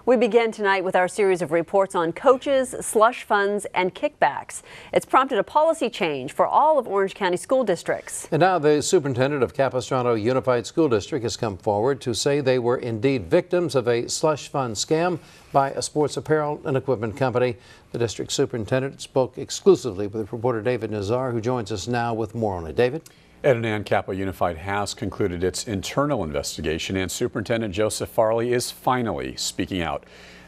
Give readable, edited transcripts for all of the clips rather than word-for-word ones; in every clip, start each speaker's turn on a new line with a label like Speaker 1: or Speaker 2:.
Speaker 1: We begin tonight with our series of reports on coaches, slush funds, and kickbacks. It's prompted a policy change for all of Orange County school districts.
Speaker 2: And now the superintendent of Capistrano Unified School District has come forward to say they were indeed victims of a slush fund scam by a sports apparel and equipment company. The district superintendent spoke exclusively with reporter David Nazar, who joins us now with more on it. David?
Speaker 3: Ed and Ann, Capo Unified has concluded its internal investigation, and Superintendent Joseph Farley is finally speaking out.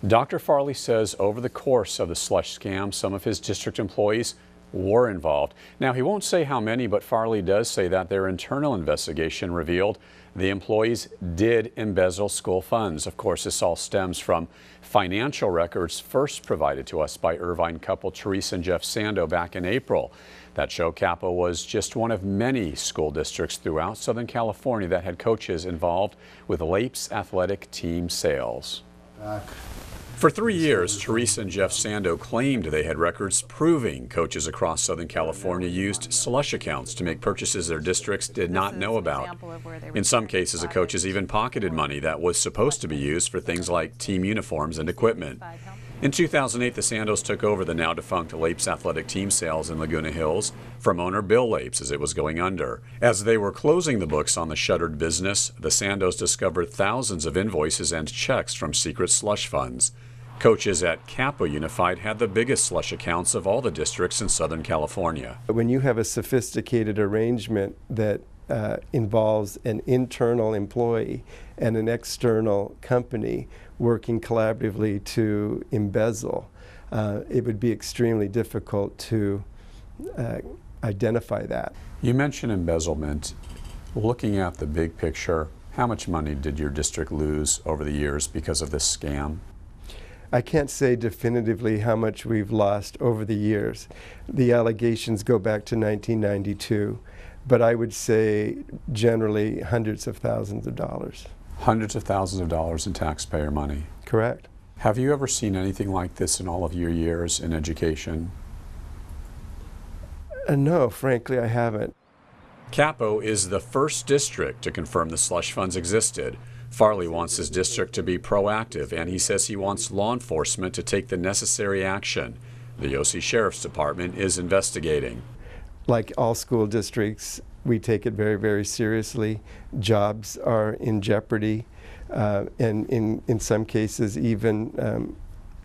Speaker 3: Dr. Farley says over the course of the slush scam, some of his district employees were involved. Now, he won't say how many, but Farley does say that their internal investigation revealed the employees did embezzle school funds. Of course, this all stems from financial records first provided to us by Irvine couple Teresa and Jeff Sando back in April. That show Capo was just one of many school districts throughout Southern California that had coaches involved with Lapes athletic team sales. For 3 years, Teresa and Jeff Sando claimed they had records proving coaches across Southern California used slush accounts to make purchases their districts did not know about. In some cases, the coaches even pocketed money that was supposed to be used for things like team uniforms and equipment. In 2008, the Sandos took over the now-defunct Lapes athletic team sales in Laguna Hills from owner Bill Lapes as it was going under. As they were closing the books on the shuttered business, the Sandos discovered thousands of invoices and checks from secret slush funds. Coaches at Capo Unified had the biggest slush accounts of all the districts in Southern California.
Speaker 4: When you have a sophisticated arrangement that involves an internal employee and an external company working collaboratively to embezzle, it would be extremely difficult to identify that.
Speaker 3: You mentioned embezzlement. Looking at the big picture, how much money did your district lose over the years because of this scam?
Speaker 4: I can't say definitively how much we've lost over the years. The allegations go back to 1992, but I would say generally hundreds of thousands of dollars.
Speaker 3: Hundreds of thousands of dollars in taxpayer money.
Speaker 4: Correct.
Speaker 3: Have you ever seen anything like this in all of your years in education?
Speaker 4: No, frankly, I haven't.
Speaker 3: Capo is the first district to confirm the slush funds existed. Farley wants his district to be proactive, and he says he wants law enforcement to take the necessary action. The OC Sheriff's Department is investigating.
Speaker 4: Like all school districts, we take it very, very seriously. Jobs are in jeopardy, and in some cases even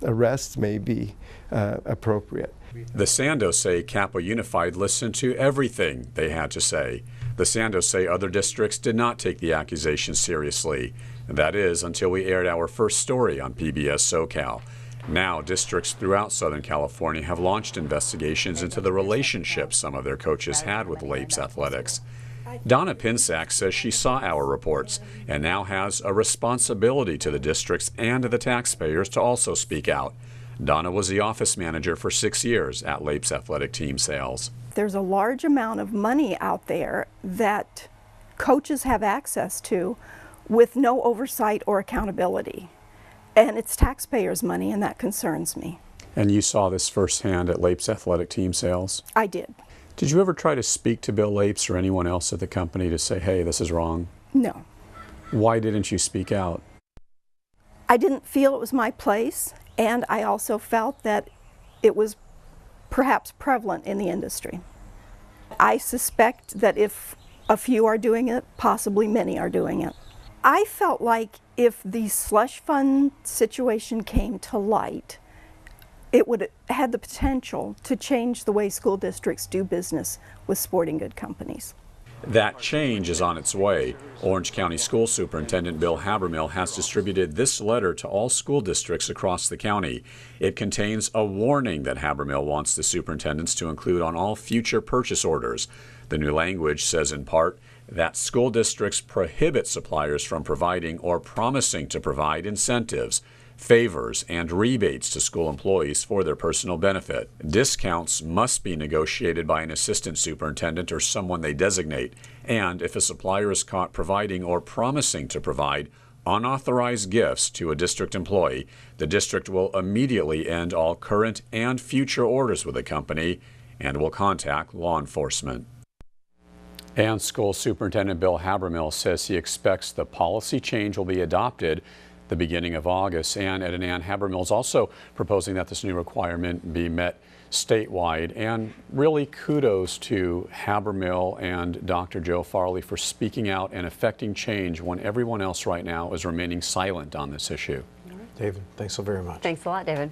Speaker 4: arrests may be appropriate.
Speaker 3: The Sandos say Capo Unified listened to everything they had to say. The Sandos say other districts did not take the accusations seriously. That is, until we aired our first story on PBS SoCal. Now, districts throughout Southern California have launched investigations into the relationships some of their coaches had with Lapes Athletics. Donna Pinsack says she saw our reports and now has a responsibility to the districts and to the taxpayers to also speak out. Donna was the office manager for 6 years at Lapes athletic team sales.
Speaker 5: There's a large amount of money out there that coaches have access to with no oversight or accountability. And it's taxpayers' money, and that concerns me.
Speaker 3: And you saw this firsthand at Lapes athletic team sales?
Speaker 5: I did.
Speaker 3: Did you ever try to speak to Bill Lapes or anyone else at the company to say, hey, this is wrong?
Speaker 5: No.
Speaker 3: Why didn't you speak out?
Speaker 5: I didn't feel it was my place, and I also felt that it was perhaps prevalent in the industry. I suspect that if a few are doing it, possibly many are doing it. I felt like if the slush fund situation came to light, it would have the potential to change the way school districts do business with sporting good companies.
Speaker 3: That change is on its way. Orange County School Superintendent Bill Habermill has distributed this letter to all school districts across the county. It contains a warning that Habermill wants the superintendents to include on all future purchase orders. The new language says in part that school districts prohibit suppliers from providing or promising to provide incentives, favors, and rebates to school employees for their personal benefit. Discounts must be negotiated by an assistant superintendent or someone they designate, and if a supplier is caught providing or promising to provide unauthorized gifts to a district employee, the district will immediately end all current and future orders with the company and will contact law enforcement. And School Superintendent Bill Habermill says he expects the policy change will be adopted the beginning of August. And Ed and Ann Habermill is also proposing that this new requirement be met statewide. And really kudos to Habermill and Dr. Joe Farley for speaking out and effecting change when everyone else right now is remaining silent on this issue.
Speaker 2: David, thanks so very much.
Speaker 1: Thanks a lot, David.